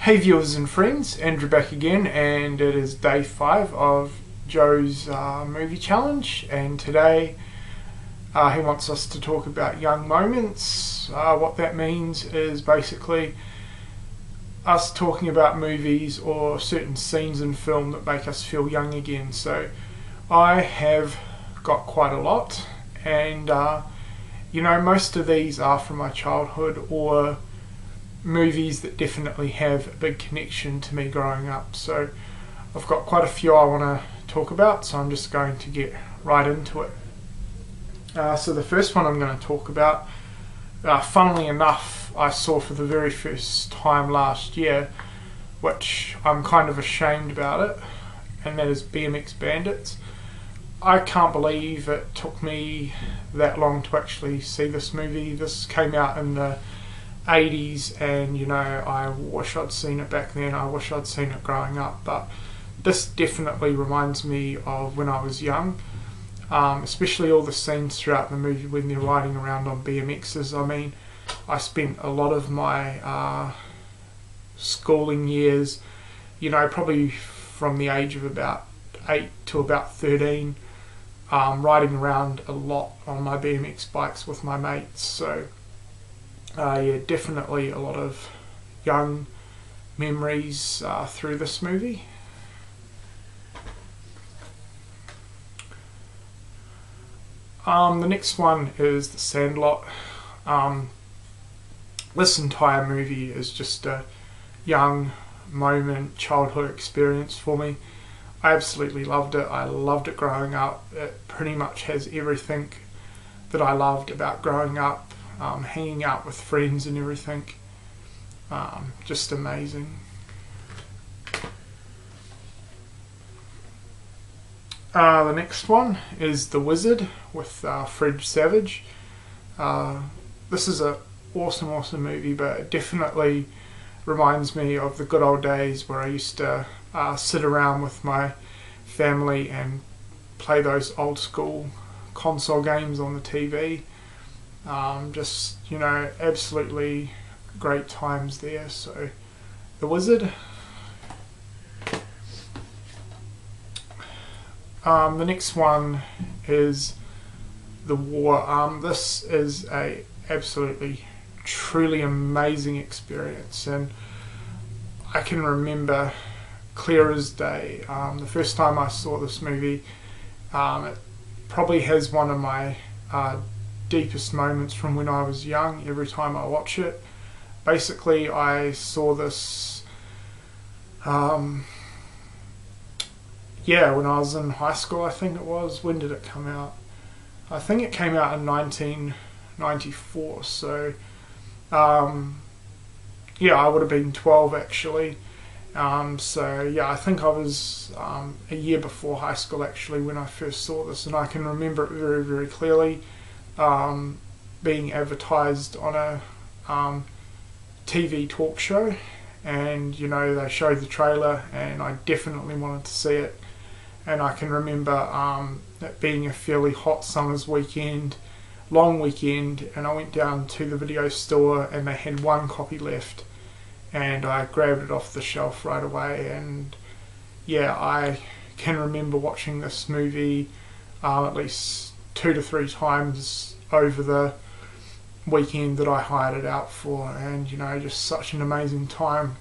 Hey viewers and friends, Andrew back again, and it is day 5 of Joe's movie challenge, and today he wants us to talk about young moments. What that means is basically us talking about movies or certain scenes in film that make us feel young again. So I have got quite a lot, and most of these are from my childhood or movies that definitely have a big connection to me growing up. So I've got quite a few I want to talk about, so I'm just going to get right into it. So the first one I'm going to talk about, funnily enough, I saw for the very first time last year, which I'm kind of ashamed about it, and that is BMX Bandits. I can't believe it took me that long to actually see this movie. This came out in the 80s, and I wish I'd seen it back then. I wish I'd seen it growing up, but this definitely reminds me of when I was young, especially all the scenes throughout the movie when they're riding around on BMXs. I mean, I spent a lot of my schooling years, probably from the age of about 8 to about 13, riding around a lot on my BMX bikes with my mates. So yeah, definitely a lot of young memories through this movie. The next one is The Sandlot. This entire movie is just a young moment, childhood experience for me. I absolutely loved it. I loved it growing up. It pretty much has everything that I loved about growing up. Hanging out with friends and everything, just amazing. The next one is The Wizard with Fred Savage. This is a awesome movie, but it definitely reminds me of the good old days where I used to sit around with my family and play those old school console games on the TV. Absolutely great times there. So The Wizard. The next one is The War. This is a absolutely truly amazing experience, and I can remember clear as day the first time I saw this movie. It probably has one of my deepest moments from when I was young every time I watch it. Basically, I saw this when I was in high school, I think it was. When did it come out? I think it came out in 1994, so I would have been 12 actually. I think I was a year before high school actually when I first saw this, and I can remember it very, very clearly. Being advertised on a TV talk show, and they showed the trailer, and I definitely wanted to see it. And I can remember it being a fairly hot summer's weekend, long weekend, and I went down to the video store and they had one copy left, and I grabbed it off the shelf right away. And I can remember watching this movie at least 2 to 3 times over the weekend that I hired it out for, and just such an amazing time.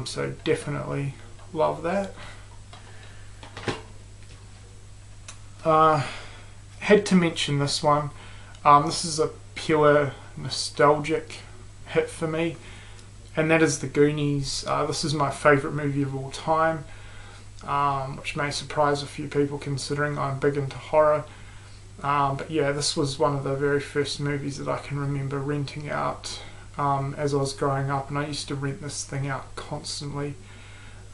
So definitely love that. Had to mention this one. This is a pure nostalgic hit for me, and that is The Goonies. This is my favourite movie of all time, which may surprise a few people considering I'm big into horror. But yeah, this was one of the very first movies that I can remember renting out as I was growing up, and I used to rent this thing out constantly.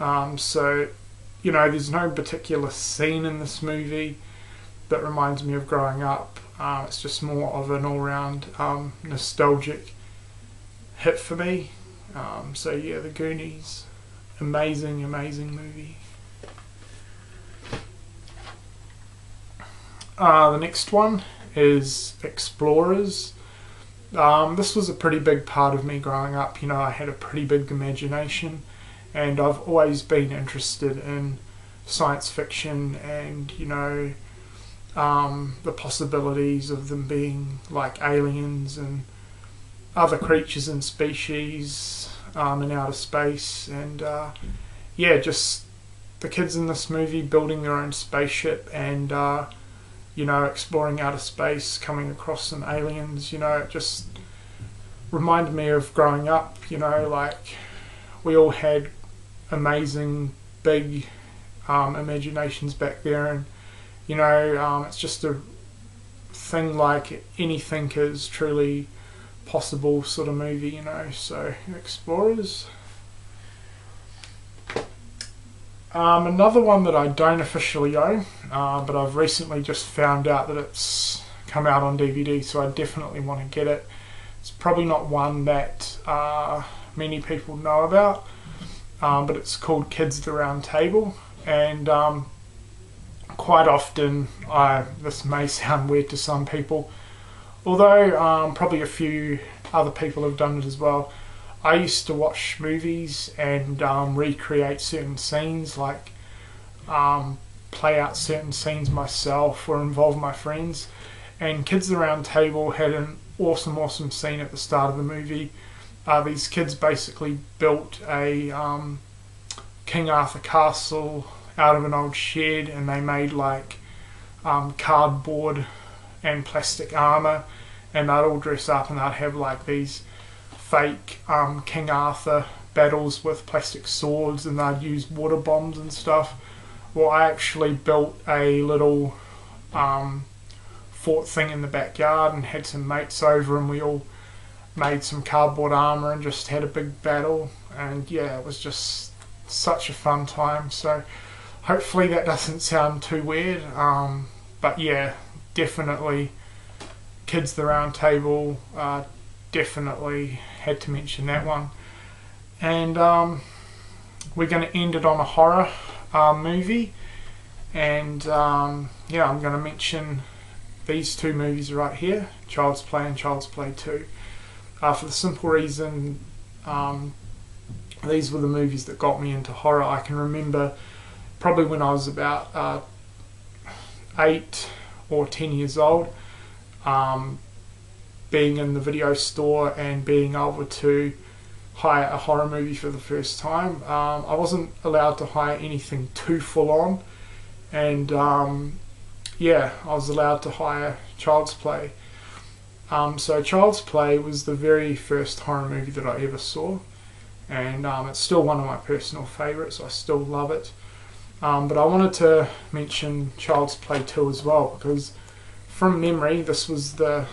There's no particular scene in this movie that reminds me of growing up. It's just more of an all-round nostalgic hit for me. The Goonies, amazing movie. The next one is Explorers. This was a pretty big part of me growing up. You know, I had a pretty big imagination, and I've always been interested in science fiction and, you know, the possibilities of them being like aliens and other creatures and species in outer space. And yeah, just the kids in this movie building their own spaceship and you know, exploring outer space, coming across some aliens. You know, it just reminded me of growing up. You know, like we all had amazing big imaginations back there, and you know, it's just a thing like anything is truly possible sort of movie. You know, so Explorers. Another one that I don't officially own, but I've recently just found out that it's come out on DVD, so I definitely want to get it. It's probably not one that many people know about, but it's called Kids at the Round Table, and quite often, this may sound weird to some people, although probably a few other people have done it as well. I used to watch movies and recreate certain scenes, like play out certain scenes myself or involve my friends. And Kids at the Round Table had an awesome scene at the start of the movie. These kids basically built a King Arthur castle out of an old shed, and they made like cardboard and plastic armour, and they'd all dress up and they'd have like these fake King Arthur battles with plastic swords, and they'd use water bombs and stuff. Well, I actually built a little fort thing in the backyard and had some mates over, and we all made some cardboard armour and just had a big battle. And yeah, it was just such a fun time. So hopefully that doesn't sound too weird, but yeah, definitely Kids at the Round Table, definitely had to mention that one. And we're going to end it on a horror movie, and yeah, I'm going to mention these two movies right here, Child's Play and Child's Play 2, for the simple reason these were the movies that got me into horror. I can remember probably when I was about 8 or 10 years old, being in the video store and being able to hire a horror movie for the first time. I wasn't allowed to hire anything too full on, and yeah, I was allowed to hire Child's Play. So Child's Play was the very first horror movie that I ever saw, and it's still one of my personal favourites. I still love it. But I wanted to mention Child's Play 2 as well, because from memory this was the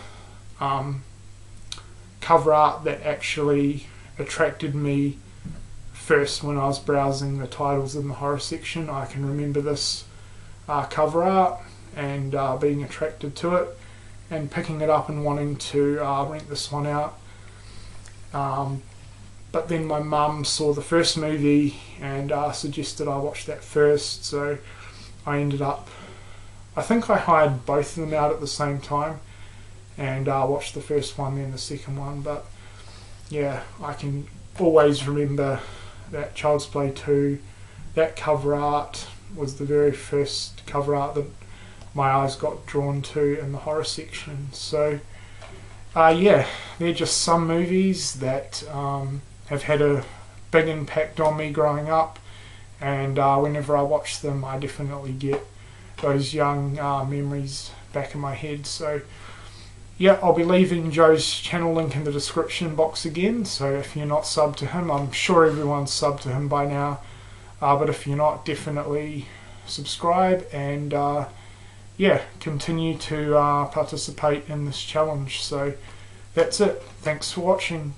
cover art that actually attracted me first when I was browsing the titles in the horror section. I can remember this cover art and being attracted to it and picking it up and wanting to rent this one out. But then my mum saw the first movie and suggested I watch that first, so I ended up, I think I hired both of them out at the same time, and watched the first one then the second one. But yeah, I can always remember that Child's Play 2, that cover art was the very first cover art that my eyes got drawn to in the horror section. So yeah, they're just some movies that have had a big impact on me growing up, and whenever I watch them I definitely get those young memories back in my head. So yeah, I'll be leaving Joe's channel link in the description box again, so if you're not subbed to him, I'm sure everyone's subbed to him by now, but if you're not, definitely subscribe, and yeah, continue to participate in this challenge. So that's it. Thanks for watching.